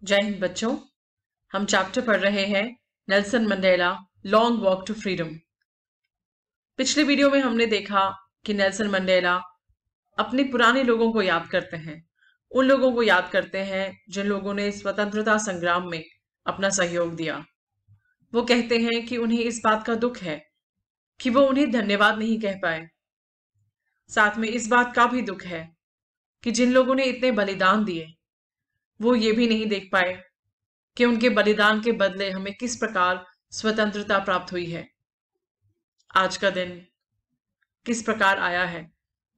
जय हिंद बच्चों। हम चैप्टर पढ़ रहे हैं Nelson Mandela Long Walk to Freedom. पिछले वीडियो में हमने देखा कि नेल्सन मंडेला अपने पुराने लोगों को याद करते हैं, उन लोगों को याद करते हैं जिन लोगों ने स्वतंत्रता संग्राम में अपना सहयोग दिया। वो कहते हैं कि उन्हें इस बात का दुख है कि वो उन्हें धन्यवाद नहीं कह पाए। साथ में इस बात का भी दुख है कि जिन लोगों ने इतने बलिदान दिए वो ये भी नहीं देख पाए कि उनके बलिदान के बदले हमें किस प्रकार स्वतंत्रता प्राप्त हुई है। आज का दिन किस प्रकार आया है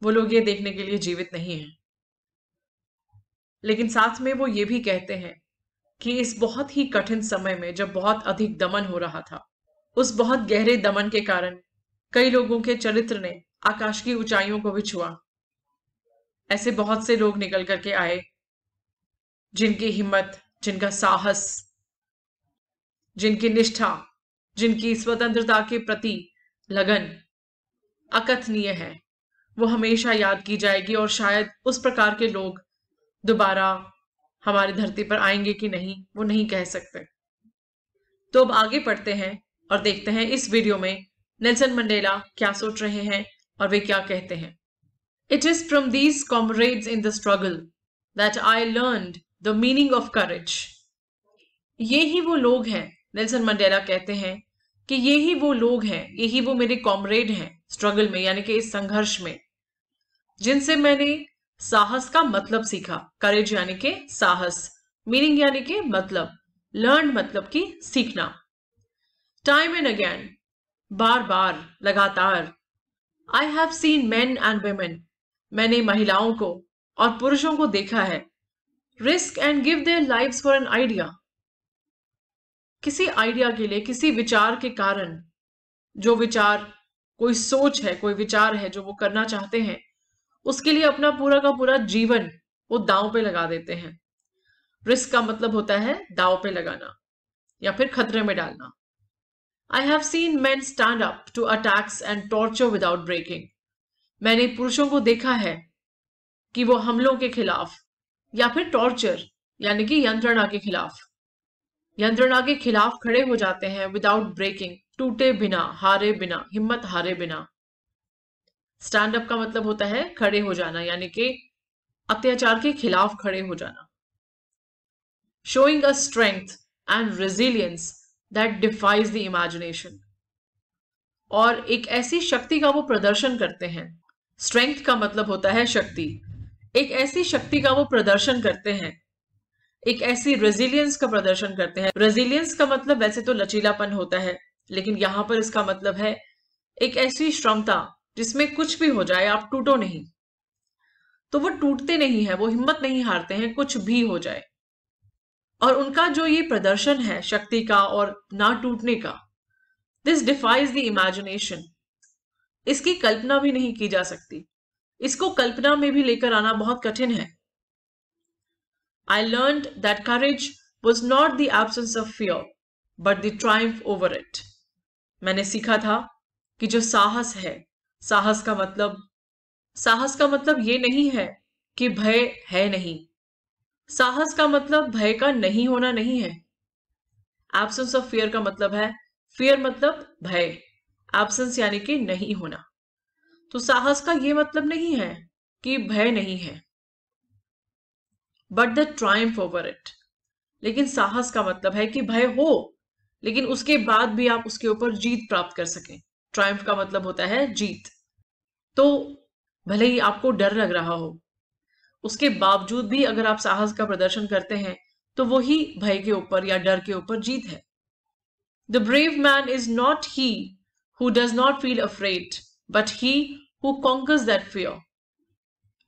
वो लोग ये देखने के लिए जीवित नहीं हैं। लेकिन साथ में वो ये भी कहते हैं कि इस बहुत ही कठिन समय में जब बहुत अधिक दमन हो रहा था, उस बहुत गहरे दमन के कारण कई लोगों के चरित्र ने आकाश की ऊंचाइयों को भी छुआ। ऐसे बहुत से लोग निकल करके आए जिनकी हिम्मत, जिनका साहस, जिनकी निष्ठा, जिनकी स्वतंत्रता के प्रति लगन अकथनीय है। वो हमेशा याद की जाएगी और शायद उस प्रकार के लोग दोबारा हमारी धरती पर आएंगे कि नहीं, वो नहीं कह सकते। तो अब आगे पढ़ते हैं और देखते हैं इस वीडियो में नेल्सन मंडेला क्या सोच रहे हैं और वे क्या कहते हैं। It is from these comrades in the struggle that I learned the meaning of courage. ये ही वो लोग हैं, नेल्सन मंडेला कहते हैं कि ये ही वो लोग हैं, यही वो मेरे कॉमरेड हैं स्ट्रगल में, यानी कि इस संघर्ष में, जिनसे मैंने साहस का मतलब सीखा। करेज यानी कि साहस, मीनिंग यानी कि मतलब, लर्न मतलब कि सीखना। टाइम एंड अगेन, बार बार, लगातार। आई have seen main and women, मैंने महिलाओं को और पुरुषों को देखा है। Risk and give their lives for an idea, किसी आइडिया के लिए, किसी विचार के कारण, जो विचार, कोई सोच है, कोई विचार है जो वो करना चाहते हैं, उसके लिए अपना पूरा का पूरा जीवन वो दांव पे लगा देते हैं। रिस्क का मतलब होता है दांव पे लगाना या फिर खतरे में डालना। I have seen men stand up to attacks and torture without breaking, मैंने पुरुषों को देखा है कि वो हमलों के खिलाफ या फिर टॉर्चर यानी कि यंत्रणा के खिलाफ, यंत्रणा के खिलाफ खड़े हो जाते हैं विदाउट ब्रेकिंग, टूटे बिना, हारे बिना, हिम्मत हारे बिना। स्टैंड अप का मतलब होता है खड़े हो जाना, यानी कि अत्याचार के खिलाफ खड़े हो जाना। Showing a strength and resilience that defies the imagination, और एक ऐसी शक्ति का वो प्रदर्शन करते हैं। स्ट्रेंथ का मतलब होता है शक्ति, एक ऐसी शक्ति का वो प्रदर्शन करते हैं, एक ऐसी रेजिलियंस का प्रदर्शन करते हैं। रेजिलियंस का मतलब वैसे तो लचीलापन होता है, लेकिन यहां पर इसका मतलब है एक ऐसी क्षमता जिसमें कुछ भी हो जाए आप टूटो नहीं। तो वो टूटते नहीं है, वो हिम्मत नहीं हारते हैं, कुछ भी हो जाए। और उनका जो ये प्रदर्शन है शक्ति का और ना टूटने का, दिस डिफाइज द इमेजिनेशन, इसकी कल्पना भी नहीं की जा सकती, इसको कल्पना में भी लेकर आना बहुत कठिन है। I learned that courage was not the absence of fear, but the triumph over it. मैंने सीखा था कि जो साहस है, साहस का मतलब ये नहीं है कि भय है नहीं। साहस का मतलब भय का नहीं होना नहीं है। एब्सेंस ऑफ फियर का मतलब है, फियर मतलब भय, एब्सेंस यानी कि नहीं होना। तो साहस का ये मतलब नहीं है कि भय नहीं है, but the Triumph over it, लेकिन साहस का मतलब है कि भय हो लेकिन उसके बाद भी आप उसके ऊपर जीत प्राप्त कर सकें। ट्रायम्फ का मतलब होता है जीत। तो भले ही आपको डर लग रहा हो, उसके बावजूद भी अगर आप साहस का प्रदर्शन करते हैं तो वही भय के ऊपर या डर के ऊपर जीत है। The brave man is not he who does not feel afraid, but he who conquers that fear.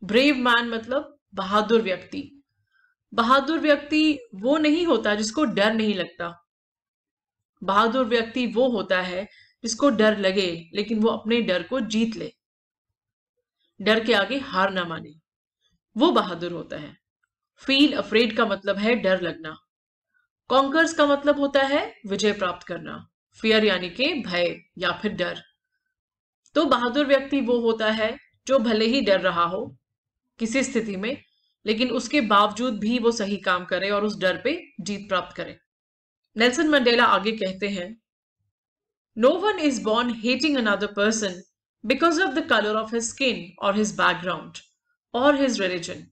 Brave man मतलब बहादुर व्यक्ति। बहादुर व्यक्ति वो नहीं होता जिसको डर नहीं लगता। बहादुर व्यक्ति वो होता है जिसको डर लगे लेकिन वो अपने डर को जीत ले, डर के आगे हार ना माने, वो बहादुर होता है। फील अफ्रेड का मतलब है डर लगना। कॉन्कर्स का मतलब होता है विजय प्राप्त करना। फियर यानी कि भय या फिर डर। तो बहादुर व्यक्ति वो होता है जो भले ही डर रहा हो किसी स्थिति में, लेकिन उसके बावजूद भी वो सही काम करे और उस डर पे जीत प्राप्त करे। नेल्सन मंडेला आगे कहते हैं, no one is born hating another person because of the colour of his skin और हिज बैकग्राउंड और हिज रिलीजन।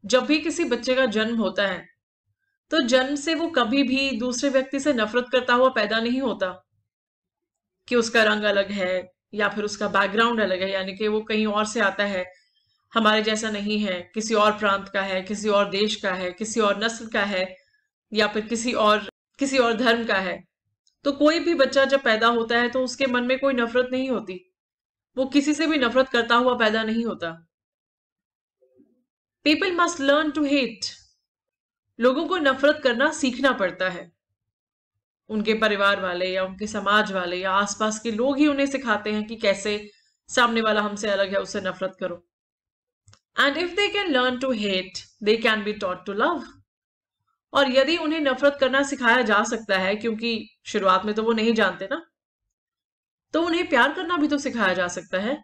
जब भी किसी बच्चे का जन्म होता है तो जन्म से वो कभी भी दूसरे व्यक्ति से नफरत करता हुआ पैदा नहीं होता कि उसका रंग अलग है या फिर उसका बैकग्राउंड अलग है, यानी कि वो कहीं और से आता है, हमारे जैसा नहीं है, किसी और प्रांत का है, किसी और देश का है, किसी और नस्ल का है या फिर किसी और धर्म का है। तो कोई भी बच्चा जब पैदा होता है तो उसके मन में कोई नफरत नहीं होती, वो किसी से भी नफरत करता हुआ पैदा नहीं होता। People must learn to hate. लोगों को नफरत करना सीखना पड़ता है। उनके परिवार वाले या उनके समाज वाले या आसपास के लोग ही उन्हें सिखाते हैं कि कैसे सामने वाला हमसे अलग है, उससे नफरत करो। And if they can learn to hate, they can be taught to love. और यदि उन्हें नफरत करना सिखाया जा सकता है, क्योंकि शुरुआत में तो वो नहीं जानते ना, तो उन्हें प्यार करना भी तो सिखाया जा सकता है।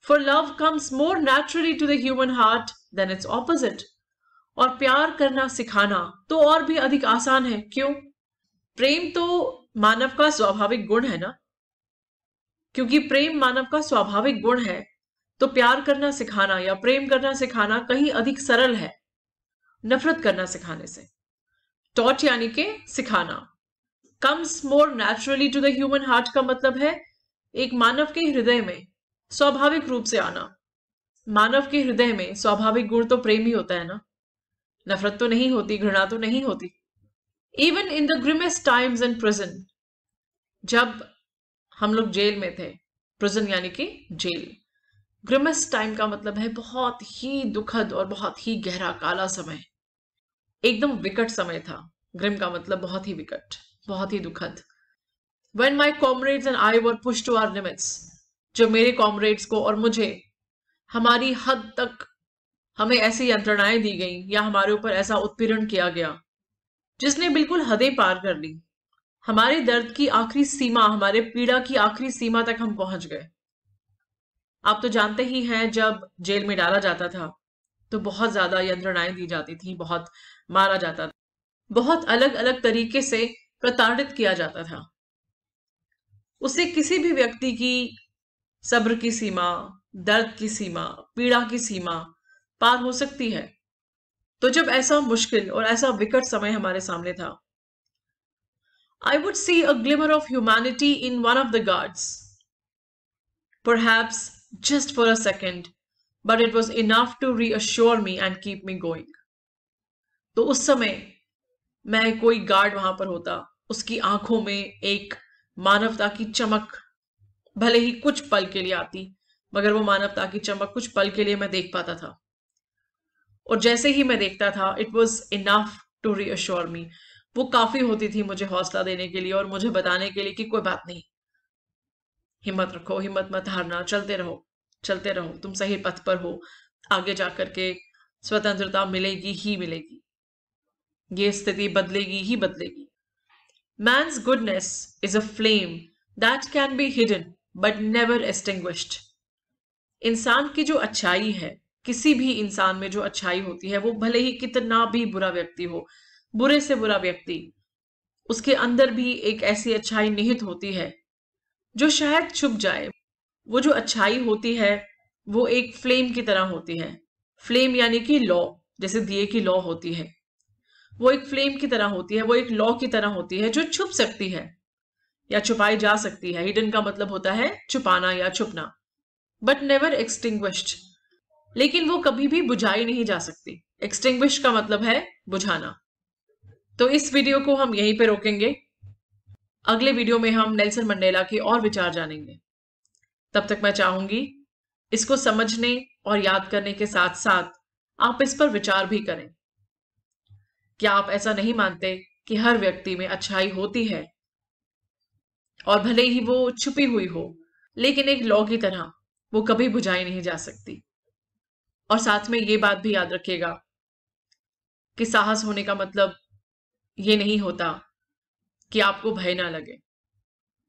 For love comes more naturally to the human heart than its opposite. और प्यार करना सिखाना तो और भी अधिक आसान है। क्यों? प्रेम तो मानव का स्वाभाविक गुण है ना। क्योंकि प्रेम मानव का स्वाभाविक गुण है, तो प्यार करना सिखाना या प्रेम करना सिखाना कहीं अधिक सरल है नफरत करना सिखाने से। टॉट यानी के सिखाना। Comes more naturally to the human heart का मतलब है एक मानव के हृदय में स्वाभाविक रूप से आना। मानव के हृदय में स्वाभाविक गुण तो प्रेम ही होता है ना, नफरत तो नहीं होती, घृणा तो नहीं होती। Even in the grimmest times in prison, जब हम लोग जेल में थे, प्रिजन यानी कि जेल, ग्रिमेस्ट टाइम का मतलब है बहुत ही दुखद और बहुत ही गहरा काला समय, एकदम विकट समय था। ग्रिम का मतलब बहुत ही विकट, बहुत ही दुखद। When my comrades and I were pushed to our limits, जब मेरे कॉमरेड्स को और मुझे हमारी हद तक हमें ऐसी यंत्रणाएं दी गई या हमारे ऊपर ऐसा उत्पीड़न किया गया जिसने बिल्कुल हदें पार कर ली, हमारे दर्द की आखिरी सीमा, हमारे पीड़ा की आखिरी सीमा तक हम पहुंच गए। आप तो जानते ही हैं, जब जेल में डाला जाता था तो बहुत ज्यादा यंत्रणाएं दी जाती थी, बहुत मारा जाता था, बहुत अलग अलग तरीके से प्रताड़ित किया जाता था। उससे किसी भी व्यक्ति की सब्र की सीमा, दर्द की सीमा, पीड़ा की सीमा पार हो सकती है। तो जब ऐसा मुश्किल और ऐसा विकट समय हमारे सामने था, I would see a glimmer of humanity in one of the guards. Perhaps just for a second, but it was enough to reassure me and keep me going. तो उस समय मैं कोई गार्ड वहां पर होता, उसकी आंखों में एक मानवता की चमक भले ही कुछ पल के लिए आती, मगर वो मानवता की चमक कुछ पल के लिए मैं देख पाता था। और जैसे ही मैं देखता था, it was enough to reassure me, वो काफी होती थी मुझे हौसला देने के लिए और मुझे बताने के लिए कि कोई बात नहीं, हिम्मत रखो, हिम्मत मत हारना, चलते रहो, चलते रहो, तुम सही पथ पर हो, आगे जाकर के स्वतंत्रता मिलेगी ही मिलेगी, ये स्थिति बदलेगी ही बदलेगी। Man's goodness is a flame that can be hidden but never extinguished. इंसान की जो अच्छाई है, किसी भी इंसान में जो अच्छाई होती है, वो भले ही कितना भी बुरा व्यक्ति हो, बुरे से बुरा व्यक्ति, उसके अंदर भी एक ऐसी अच्छाई निहित होती है जो शायद छुप जाए। वो जो अच्छाई होती है वो एक फ्लेम की तरह होती है। फ्लेम यानी कि लौ, जैसे दिए की लौ होती है, वो एक फ्लेम की तरह होती है, वो एक लौ की तरह होती है जो छुप सकती है या छुपाई जा सकती है। हिडन का मतलब होता है छुपाना या छुपना, बट नेवर एक्सटिंग्विश्ड, लेकिन वो कभी भी बुझाई नहीं जा सकती। एक्सटिंग्विश का मतलब है बुझाना। तो इस वीडियो को हम यहीं पे रोकेंगे। अगले वीडियो में हम नेल्सन मंडेला के और विचार जानेंगे। तब तक मैं चाहूंगी इसको समझने और याद करने के साथ साथ आप इस पर विचार भी करें। क्या आप ऐसा नहीं मानते कि हर व्यक्ति में अच्छाई होती है और भले ही वो छुपी हुई हो, लेकिन एक लौ की तरह वो कभी बुझाई नहीं जा सकती। और साथ में ये बात भी याद रखिएगा कि साहस होने का मतलब ये नहीं होता कि आपको भय ना लगे।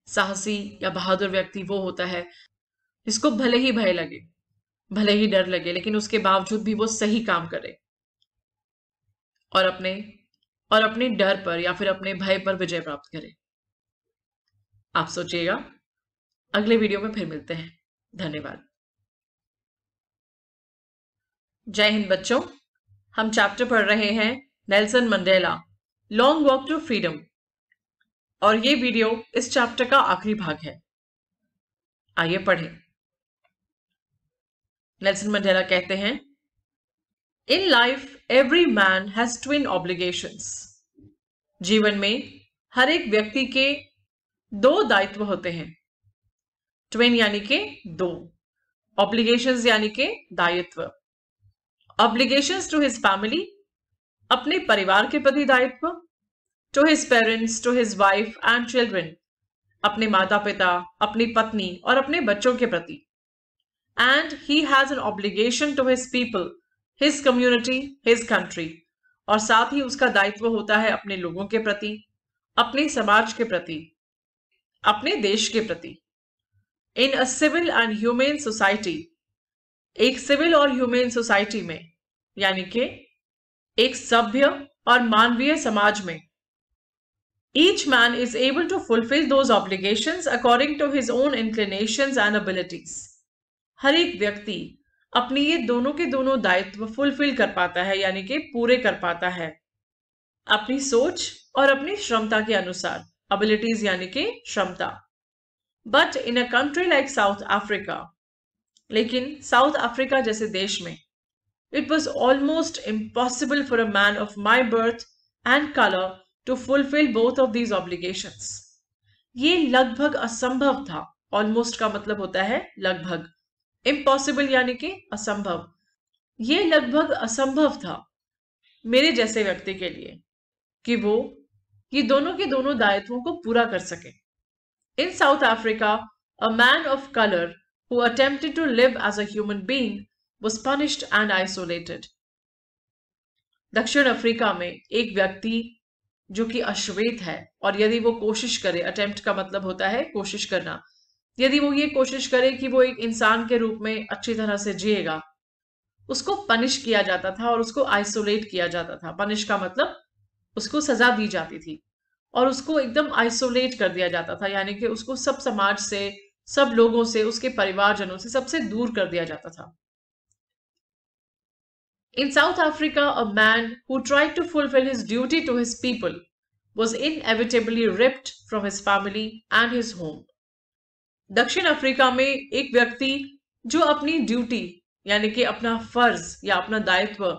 साहसी या बहादुर व्यक्ति वो होता है जिसको भले ही भय लगे, भले ही डर लगे, लेकिन उसके बावजूद भी वो सही काम करे और अपने डर पर या फिर अपने भय पर विजय प्राप्त करे। आप सोचिएगा। अगले वीडियो में फिर मिलते हैं। धन्यवाद। जय हिंद बच्चों। हम चैप्टर पढ़ रहे हैं Nelson Mandela, Long Walk to Freedom, और ये वीडियो इस चैप्टर का आखिरी भाग है। आइए पढ़ें। नेल्सन मंडेला कहते हैं, in life every man has twin obligations. जीवन में हर एक व्यक्ति के दो दायित्व होते हैं। ट्विन यानी के दो, ऑब्लिगेशंस यानी के दायित्व। ऑब्लिगेशंस टू हिज फैमिली, अपने परिवार के प्रति दायित्व। To his parents, to his wife and children, अपने माता पिता, अपनी पत्नी और अपने बच्चों के प्रति। And he has an obligation to his people, his community, his country, और साथ ही उसका दायित्व होता है अपने लोगों के प्रति, अपने समाज के प्रति, अपने देश के प्रति। In a civil and humane society, एक सिविल और ह्यूमेन सोसाइटी में, यानी कि एक सभ्य और मानवीय समाज में, each man is able to fulfill those obligations according to his own inclinations and abilities. हर एक व्यक्ति अपनी ये दोनों के दोनों दायित्व फुलफिल कर पाता है, यानी कि पूरे कर पाता है अपनी सोच और अपनी क्षमता के अनुसार। abilities यानी कि क्षमता। But in a country like South Africa, लेकिन साउथ अफ्रीका जैसे देश में, it was almost impossible for a man of my birth and color to fulfill both of these obligations. ये लगभग असंभव था। Almost का मतलब होता है लगभग, impossible यानी कि असंभव। ये लगभग असंभव था मेरे जैसे व्यक्ति के लिए कि वो ये दोनों के दोनों दायित्वों को पूरा कर सके। In South Africa, a man of color who attempted to live as a human being was punished and isolated. दक्षिण अफ्रीका में एक व्यक्ति जो कि अश्वेत है, और यदि वो कोशिश करे, अटेम्प्ट का मतलब होता है कोशिश करना, यदि वो ये कोशिश करे कि वो एक इंसान के रूप में अच्छी तरह से जिएगा, उसको पनिश किया जाता था और उसको आइसोलेट किया जाता था। पनिश का मतलब उसको सजा दी जाती थी और उसको एकदम आइसोलेट कर दिया जाता था, यानी कि उसको सब समाज से, सब लोगों से, उसके परिवारजनों से, सबसे दूर कर दिया जाता था। In South Africa, a man who tried to fulfill his duty to his people was inevitably ripped from his family and his home. दक्षिण अफ्रीका में एक व्यक्ति जो अपनी ड्यूटी यानी कि अपना फर्ज या अपना दायित्व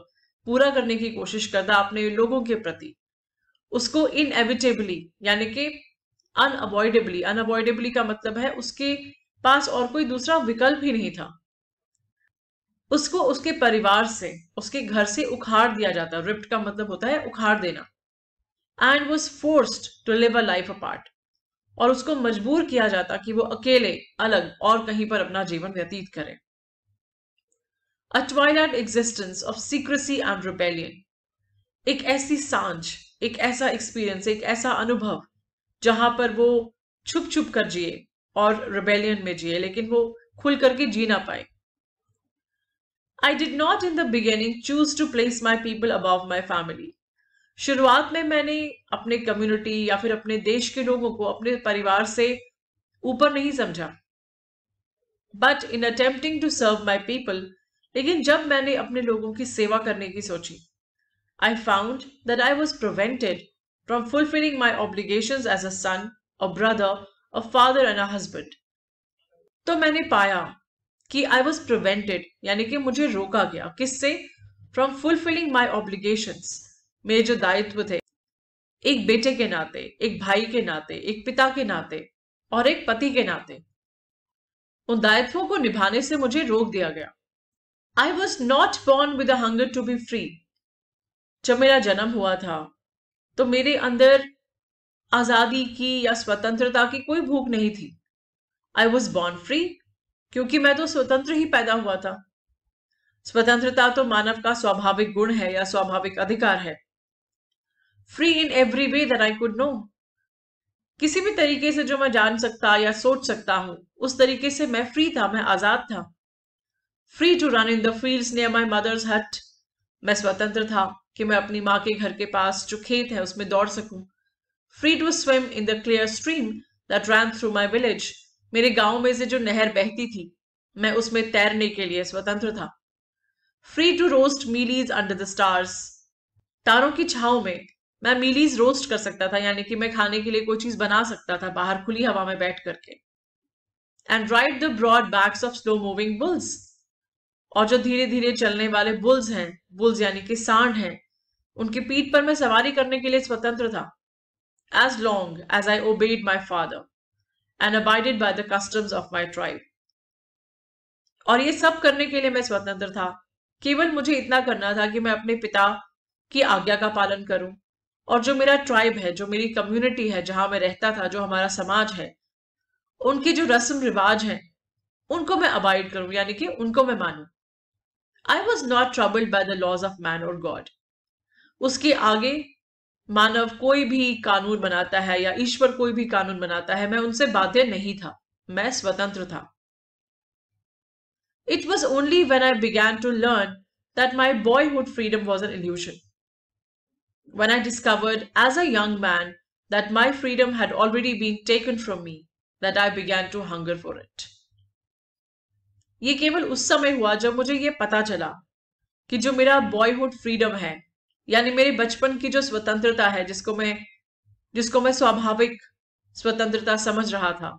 पूरा करने की कोशिश करता अपने लोगों के प्रति, उसको inevitably यानी कि अनअवॉइडेबली, अनअवॉइडेबली का मतलब है उसके पास और कोई दूसरा विकल्प ही नहीं था, उसको उसके परिवार से, उसके घर से उखाड़ दिया जाता। रिप्ट का मतलब होता है उखाड़ देना। And was forced to live a life apart, और उसको मजबूर किया जाता कि वो अकेले, अलग और कहीं पर अपना जीवन व्यतीत करे। A twilight existence of secrecy and rebellion, एक ऐसी सांझ, एक ऐसा एक्सपीरियंस, एक ऐसा अनुभव जहां पर वो छुप छुप कर जिए और रिबेलियन में जिए, लेकिन वो खुल करके जी ना पाए। I did not in the beginning choose to place my people above my family. शुरुआत में मैंने अपने कम्युनिटी या फिर अपने देश के लोगों को अपने परिवार से ऊपर नहीं समझा। But in attempting to serve my people, लेकिन जब मैंने अपने लोगों की सेवा करने की सोची, I found that I was prevented from fulfilling my obligations as a son, a brother, a father and a husband. तो मैंने पाया कि I was prevented यानी कि मुझे रोका गया, किससे? From fulfilling my obligations, मेरे जो दायित्व थे एक बेटे के नाते, एक भाई के नाते, एक पिता के नाते और एक पति के नाते, उन दायित्वों को निभाने से मुझे रोक दिया गया। I was not born with a hunger to be free. जब मेरा जन्म हुआ था तो मेरे अंदर आजादी की या स्वतंत्रता की कोई भूख नहीं थी। I was born free, क्योंकि मैं तो स्वतंत्र ही पैदा हुआ था। स्वतंत्रता तो मानव का स्वाभाविक गुण है या स्वाभाविक अधिकार है। Free in every way that I could know, किसी भी तरीके से जो मैं जान सकता या सोच सकता हूं, उस तरीके से मैं फ्री था, मैं आजाद था। Free to run in the fields near my mother's hut, मैं स्वतंत्र था कि मैं अपनी माँ के घर के पास जो खेत है उसमें दौड़ सकूं। Free to swim in the clear stream that ran through my village, मेरे गांव में से जो नहर बहती थी मैं उसमें तैरने के लिए स्वतंत्र था। Free to roast mealies under the stars, तारों की छाव में मैं मीलीज रोस्ट कर सकता था, यानी कि मैं खाने के लिए कोई चीज बना सकता था बाहर खुली हवा में बैठ करके। And ride the broad backs of slow moving bulls, और जो धीरे धीरे चलने वाले बुल्स हैं, बुल्स यानी कि सांड हैं, उनकी पीठ पर मैं सवारी करने के लिए स्वतंत्र था। As long as I obeyed my father and abided by the customs of my tribe, और ये सब करने के लिए मैं स्वतंत्र था। केवल मुझे इतना करना था कि मैं अपने पिता की आज्ञा का पालन करूं, और जो मेरा ट्राइब है, जो मेरी कम्युनिटी है, जहां मैं रहता था, जो हमारा समाज है, उनके जो रस्म रिवाज हैं उनको मैं अबाइड करूं, यानी कि उनको मैं मानूं। I was not troubled by the laws of man or God, उसके आगे मानव कोई भी कानून बनाता है या ईश्वर कोई भी कानून बनाता है, मैं उनसे बाध्य नहीं था, मैं स्वतंत्र था। It was only when I began to learn that my boyhood freedom was an illusion, when I discovered as a young man that my freedom had already been taken from me, that I began to hunger for it. ये केवल उस समय हुआ जब मुझे ये पता चला कि जो मेरा बॉयहुड फ्रीडम है, यानी मेरे बचपन की जो स्वतंत्रता है, जिसको मैं स्वाभाविक स्वतंत्रता समझ रहा था,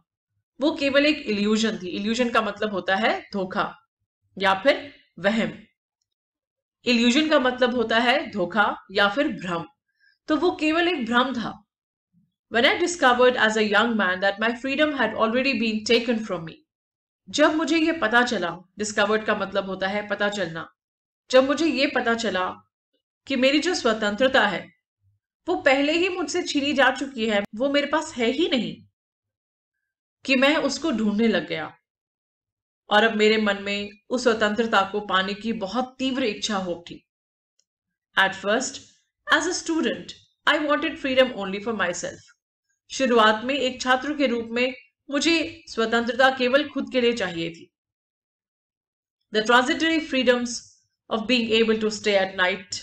वो केवल एक इल्यूजन थी। इल्यूजन का मतलब होता है धोखा या फिर वहम। इल्यूजन का मतलब होता है धोखा या फिर भ्रम, तो वो केवल एक भ्रम था। When I discovered as a young man that my freedom had already been taken from me, जब मुझे ये पता चला, discovered का मतलब होता है पता चलना, जब मुझे ये पता चला कि मेरी जो स्वतंत्रता है वो पहले ही मुझसे छीनी जा चुकी है, वो मेरे पास है ही नहीं, कि मैं उसको ढूंढने लग गया। और अब मेरे मन में उस स्वतंत्रता को पाने की बहुत तीव्र इच्छा हो उठी। At first, as a student, I wanted freedom only for myself. शुरुआत में एक छात्र के रूप में मुझे स्वतंत्रता केवल खुद के लिए चाहिए थी। The transitory freedoms of being able to stay at night,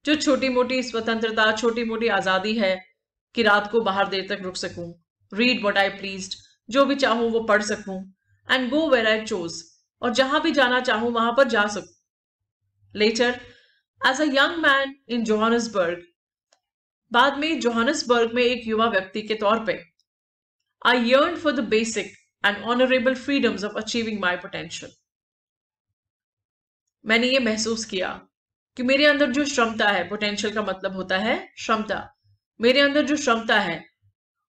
जो छोटी मोटी स्वतंत्रता, छोटी मोटी आजादी है कि रात को बाहर देर तक रुक सकूं, read what I pleased, जो भी चाहूं वो पढ़ सकूं, and go where I chose, और जहां भी जाना चाहूं वहां पर जा सकूं। Later, as a young man in Johannesburg, बाद में जोहानसबर्ग में एक युवा व्यक्ति के तौर पे, I yearned for the basic and honorable freedoms of achieving my potential. मैंने ये महसूस किया कि मेरे अंदर जो क्षमता है, पोटेंशियल का मतलब होता है क्षमता, मेरे अंदर जो क्षमता है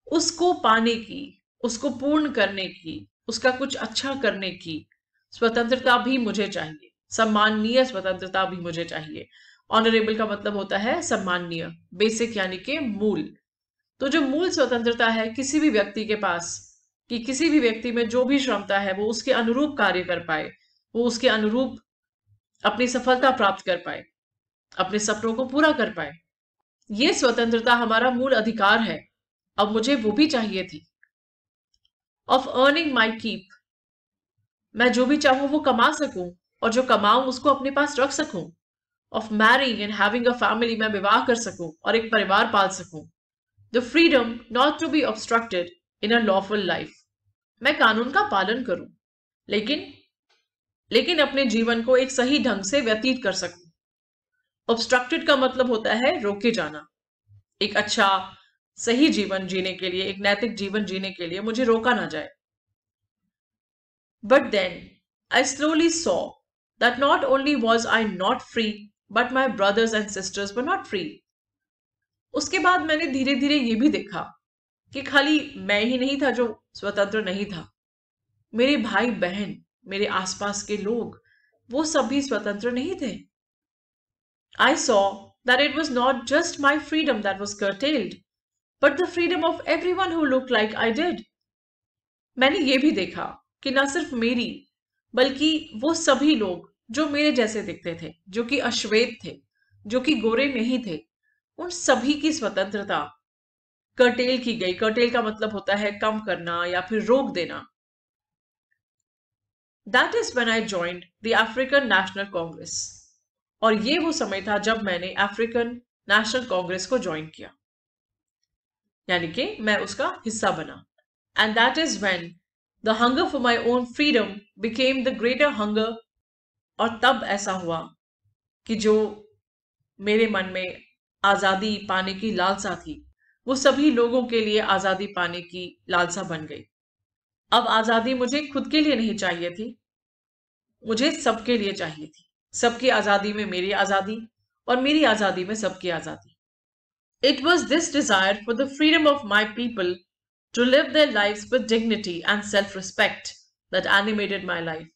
उसको पाने की, उसको पूर्ण करने की, उसका कुछ अच्छा करने की स्वतंत्रता भी मुझे चाहिए, सम्माननीय स्वतंत्रता भी मुझे चाहिए। ऑनरेबल का मतलब होता है सम्माननीय, बेसिक यानी कि मूल। तो जो मूल स्वतंत्रता है किसी भी व्यक्ति के पास, कि किसी भी व्यक्ति में जो भी क्षमता है वो उसके अनुरूप कार्य कर पाए, वो उसके अनुरूप अपनी सफलता प्राप्त कर पाए, अपने सपनों को पूरा कर पाए, ये स्वतंत्रता हमारा मूल अधिकार है। अब मुझे वो भी चाहिए थी। ऑफ अर्निंग माई कीप, मैं जो भी चाहूं वो कमा सकूं, और जो कमाऊं उसको अपने पास रख सकूं। Of marrying and having a family, मैं विवाह कर सकूं और एक परिवार पाल सकूं। The freedom not to be obstructed in a lawful life, मैं कानून का पालन करूं लेकिन अपने जीवन को एक सही ढंग से व्यतीत कर सकूं। ऑब्स्ट्रक्टेड का मतलब होता है रोके जाना। एक अच्छा सही जीवन जीने के लिए, एक नैतिक जीवन जीने के लिए मुझे रोका ना जाए। But then I slowly saw that not only was I not free, but my brothers and sisters were not free. उसके बाद मैंने धीरे धीरे ये भी देखा कि खाली मैं ही नहीं था जो स्वतंत्र नहीं था, मेरे भाई बहन, मेरे आसपास के लोग, वो सभी स्वतंत्र नहीं थे। I saw that it was not just my freedom that was curtailed, but the freedom of everyone who looked like I did. मैंने ये भी देखा कि न सिर्फ मेरी, बल्कि वो सभी लोग जो मेरे जैसे दिखते थे, जो कि अश्वेत थे, जो कि गोरे नहीं थे, उन सभी की स्वतंत्रता कर्टेल की गई। कर्टेल का मतलब होता है कम करना या फिर रोक देना। That is when I joined the African national Congress. और ये वो समय था जब मैंने अफ्रीकन नेशनल कांग्रेस को ज्वाइन किया, यानी कि मैं उसका हिस्सा बना। And that is when the hunger for my own freedom became the greater hunger. और तब ऐसा हुआ कि जो मेरे मन में आजादी पाने की लालसा थी, वो सभी लोगों के लिए आजादी पाने की लालसा बन गई। अब आजादी मुझे खुद के लिए नहीं चाहिए थी, मुझे सबके लिए चाहिए थी। सबकी आजादी में मेरी आजादी, और मेरी आजादी में सबकी आजादी। It was this desire for the freedom of my people to live their lives with dignity and self respect that animated my life.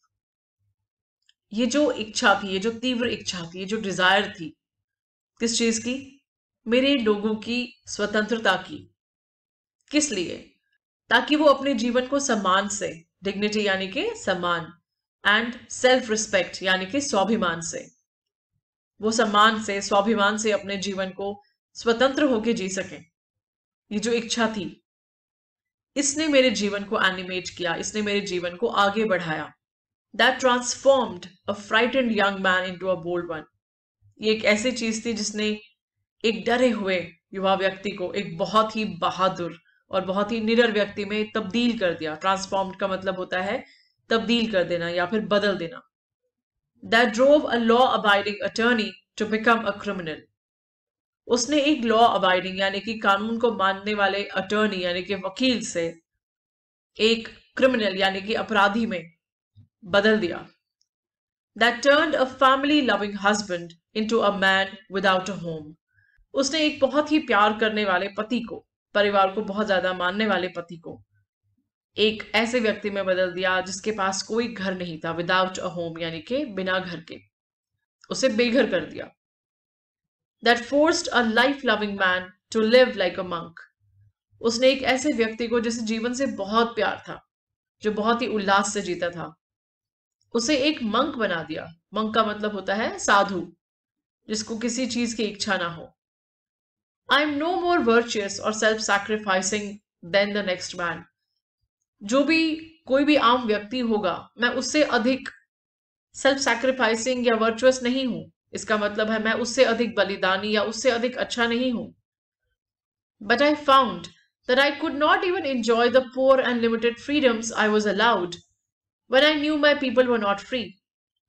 ये जो इच्छा थी, ये जो तीव्र इच्छा थी, ये जो डिजायर थी, किस चीज की? मेरे लोगों की स्वतंत्रता की। किस लिए? ताकि वो अपने जीवन को सम्मान से, डिग्निटी यानी कि सम्मान, एंड सेल्फ रिस्पेक्ट यानी कि स्वाभिमान से, वो सम्मान से, स्वाभिमान से अपने जीवन को स्वतंत्र होकर जी सके। ये जो इच्छा थी, इसने मेरे जीवन को एनिमेट किया, इसने मेरे जीवन को आगे बढ़ाया। That transformed a frightened young man into a bold one. ये एक ऐसी चीज थी जिसने एक डरे हुए युवा व्यक्ति को एक बहुत ही बहादुर और बहुत ही निडर व्यक्ति में तब्दील कर दिया। ट्रांसफॉर्म्ड का मतलब होता है तब्दील कर देना या फिर बदल देना। That drove a law-abiding attorney to become a criminal. उसने एक लॉ अबाइडिंग यानी कि कानून को मानने वाले अटर्नी यानी कि वकील से एक क्रिमिनल यानी कि अपराधी में बदल दिया। That turned a family-loving husband into a man without a home. उसने एक बहुत ही प्यार करने वाले पति को, परिवार को बहुत ज्यादा मानने वाले पति को, एक ऐसे व्यक्ति में बदल दिया जिसके पास कोई घर नहीं था। विदाउट अ होम यानी कि बिना घर के, उसे बेघर कर दिया। That forced a life-loving man to live like a monk. उसने एक ऐसे व्यक्ति को जिसे जीवन से बहुत प्यार था, जो बहुत ही उल्लास से जीता था, उसे एक मंक बना दिया। मंक का मतलब होता है साधु, जिसको किसी चीज की इच्छा ना हो। I am no more virtuous or self sacrificing than the next man. जो भी कोई भी आम व्यक्ति होगा, मैं उससे अधिक सेल्फ सैक्रिफाइसिंग या वर्चुअस नहीं हूं। इसका मतलब है मैं उससे अधिक बलिदानी या उससे अधिक अच्छा नहीं हूं। But I found that I could not even enjoy the poor and limited freedoms I was allowed when I knew my people were not free.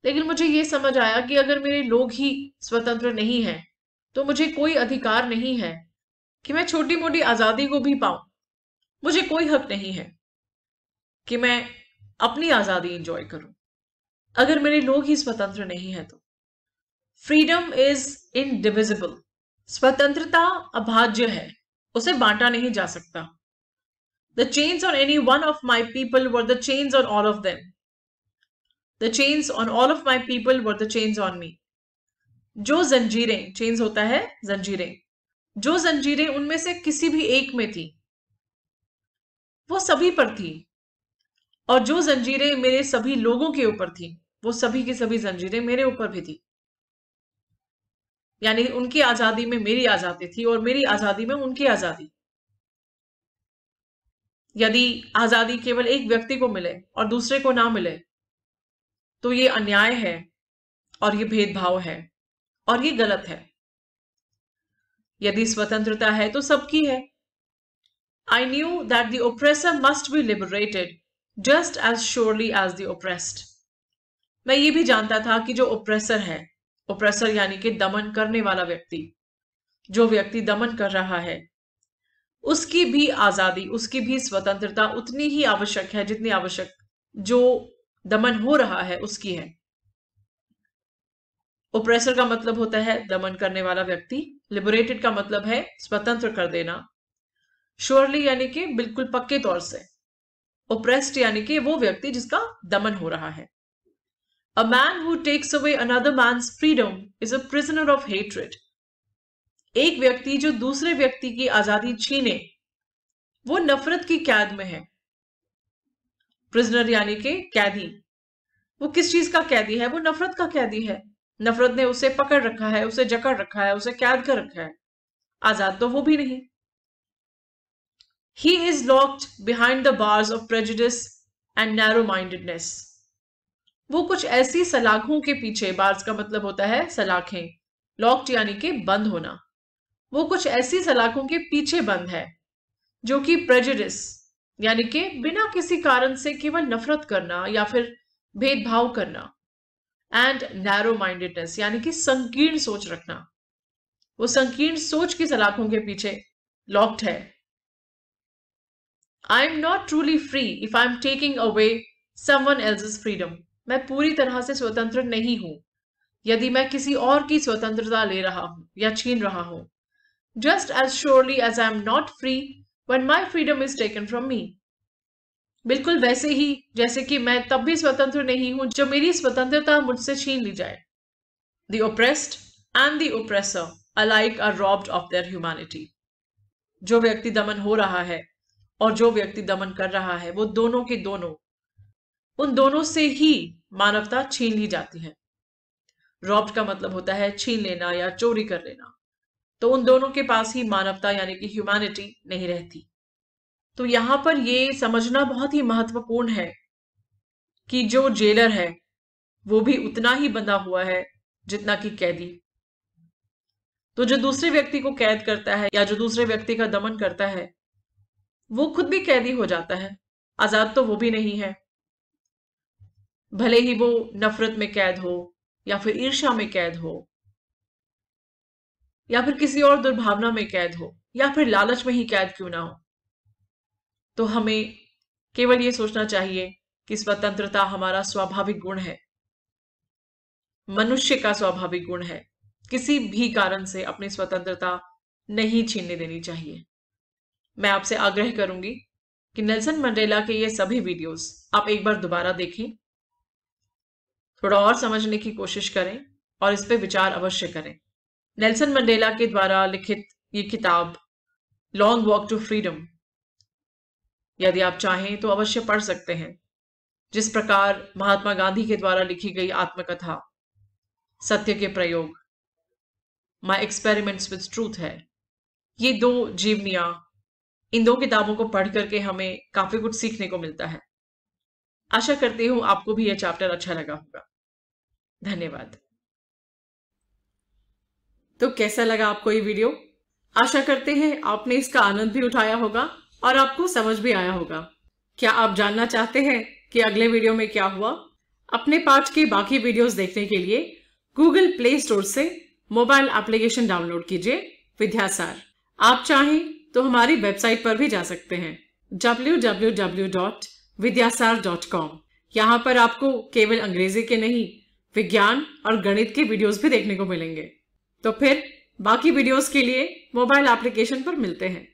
लेकिन मुझे ये समझ आया कि अगर मेरे लोग ही स्वतंत्र नहीं हैं, तो मुझे कोई अधिकार नहीं है कि मैं छोटी मोटी आजादी को भी पाऊं। मुझे कोई हक नहीं है कि मैं अपनी आजादी एंजॉय करूं, अगर मेरे लोग ही स्वतंत्र नहीं है तो। Freedom is indivisible. स्वतंत्रता अभाज्य है, उसे बांटा नहीं जा सकता। The chains on any one of my people were the chains on all of them. The chains on all of my people were the chains on me. जो जंजीरें, चेन्स होता है जंजीरें, जो जंजीरें उनमें से किसी भी एक में थी, वो सभी पर थी। और जो जंजीरें मेरे सभी लोगों के ऊपर थी, वो सभी की सभी जंजीरें मेरे ऊपर भी थी। यानी उनकी आजादी में मेरी आजादी थी और मेरी आजादी में उनकी आजादी। यदि आजादी केवल एक व्यक्ति को मिले और दूसरे को ना मिले, तो ये अन्याय है और ये भेदभाव है और ये गलत है। यदि स्वतंत्रता है तो सबकी है। I knew that the oppressor must be liberated just as surely as the oppressed. मैं ये भी जानता था कि जो ओप्रेसर है, ओप्रेसर यानी कि दमन करने वाला व्यक्ति, जो व्यक्ति दमन कर रहा है, उसकी भी आजादी, उसकी भी स्वतंत्रता उतनी ही आवश्यक है जितनी आवश्यक जो दमन हो रहा है उसकी है। ओप्रेसर का मतलब होता है दमन करने वाला व्यक्ति, लिबरेटेड का मतलब है स्वतंत्र कर देना, श्योरली यानी कि बिल्कुल पक्के तौर से, ओप्रेस्ड यानी कि वो व्यक्ति जिसका दमन हो रहा है। A man who takes away another man's freedom is a prisoner of hatred. एक व्यक्ति जो दूसरे व्यक्ति की आजादी छीने, वो नफरत की कैद में है। प्रिजनर यानी कि कैदी। वो किस चीज का कैदी है? वो नफरत का कैदी है। नफरत ने उसे पकड़ रखा है, उसे जकड़ रखा है, उसे कैद कर रखा है। आजाद तो वो भी नहीं। He is locked behind the bars of prejudice and narrow-mindedness. वो कुछ ऐसी सलाखों के पीछे, बार्स का मतलब होता है सलाखें, लॉक्ड यानी कि बंद होना, वो कुछ ऐसी सलाखों के पीछे बंद है जो कि प्रेजुडिस यानी कि बिना किसी कारण से केवल नफरत करना या फिर भेदभाव करना, एंड नैरो माइंडेडनेस यानी कि संकीर्ण सोच रखना, वो संकीर्ण सोच की सलाखों के पीछे लॉक्ड है। I am not truly free if I am taking away someone else's freedom. मैं पूरी तरह से स्वतंत्र नहीं हूं यदि मैं किसी और की स्वतंत्रता ले रहा हूं या छीन रहा हूं। Just as surely as I am not free when my freedom is taken from me. बिल्कुल वैसे ही जैसे कि मैं तब भी स्वतंत्र नहीं हूं जब मेरी स्वतंत्रता मुझसे छीन ली जाए। The oppressed and the oppressor alike are robbed of their humanity. जो व्यक्ति दमन हो रहा है और जो व्यक्ति दमन कर रहा है, वो दोनों के दोनों, उन दोनों से ही मानवता छीन ली जाती है। रॉब्ड का मतलब होता है छीन लेना या चोरी कर लेना, तो उन दोनों के पास ही मानवता यानी कि ह्यूमैनिटी नहीं रहती। तो यहां पर ये समझना बहुत ही महत्वपूर्ण है कि जो जेलर है वो भी उतना ही बंधा हुआ है जितना कि कैदी। तो जो दूसरे व्यक्ति को कैद करता है या जो दूसरे व्यक्ति का दमन करता है, वो खुद भी कैदी हो जाता है, आजाद तो वो भी नहीं है। भले ही वो नफरत में कैद हो या फिर ईर्ष्या में कैद हो या फिर किसी और दुर्भावना में कैद हो या फिर लालच में ही कैद क्यों ना हो। तो हमें केवल ये सोचना चाहिए कि स्वतंत्रता हमारा स्वाभाविक गुण है, मनुष्य का स्वाभाविक गुण है। किसी भी कारण से अपनी स्वतंत्रता नहीं छीनने देनी चाहिए। मैं आपसे आग्रह करूंगी कि नेल्सन मंडेला के ये सभी वीडियोस आप एक बार दोबारा देखें, थोड़ा और समझने की कोशिश करें और इस पे विचार अवश्य करें। नेल्सन मंडेला के द्वारा लिखित ये किताब लॉन्ग वॉक टू फ्रीडम, यदि आप चाहें तो अवश्य पढ़ सकते हैं। जिस प्रकार महात्मा गांधी के द्वारा लिखी गई आत्मकथा सत्य के प्रयोग, माई एक्सपेरिमेंट्स विद ट्रूथ है, ये दो जीवनियां, इन दो किताबों को पढ़ करके हमें काफी कुछ सीखने को मिलता है। आशा करती हूं आपको भी यह चैप्टर अच्छा लगा होगा। धन्यवाद। तो कैसा लगा आपको ये वीडियो? आशा करते हैं आपने इसका आनंद भी उठाया होगा और आपको समझ भी आया होगा। क्या आप जानना चाहते हैं कि अगले वीडियो में क्या हुआ? अपने पाठ के बाकी वीडियोस देखने के लिए गूगल प्ले स्टोर से मोबाइल एप्लीकेशन डाउनलोड कीजिए विद्यासार। आप चाहें तो हमारी वेबसाइट पर भी जा सकते हैं www.vidyasar.com। यहाँ पर आपको केवल अंग्रेजी के नहीं, विज्ञान और गणित के वीडियोस भी देखने को मिलेंगे। तो फिर बाकी वीडियोस के लिए मोबाइल एप्लीकेशन पर मिलते हैं।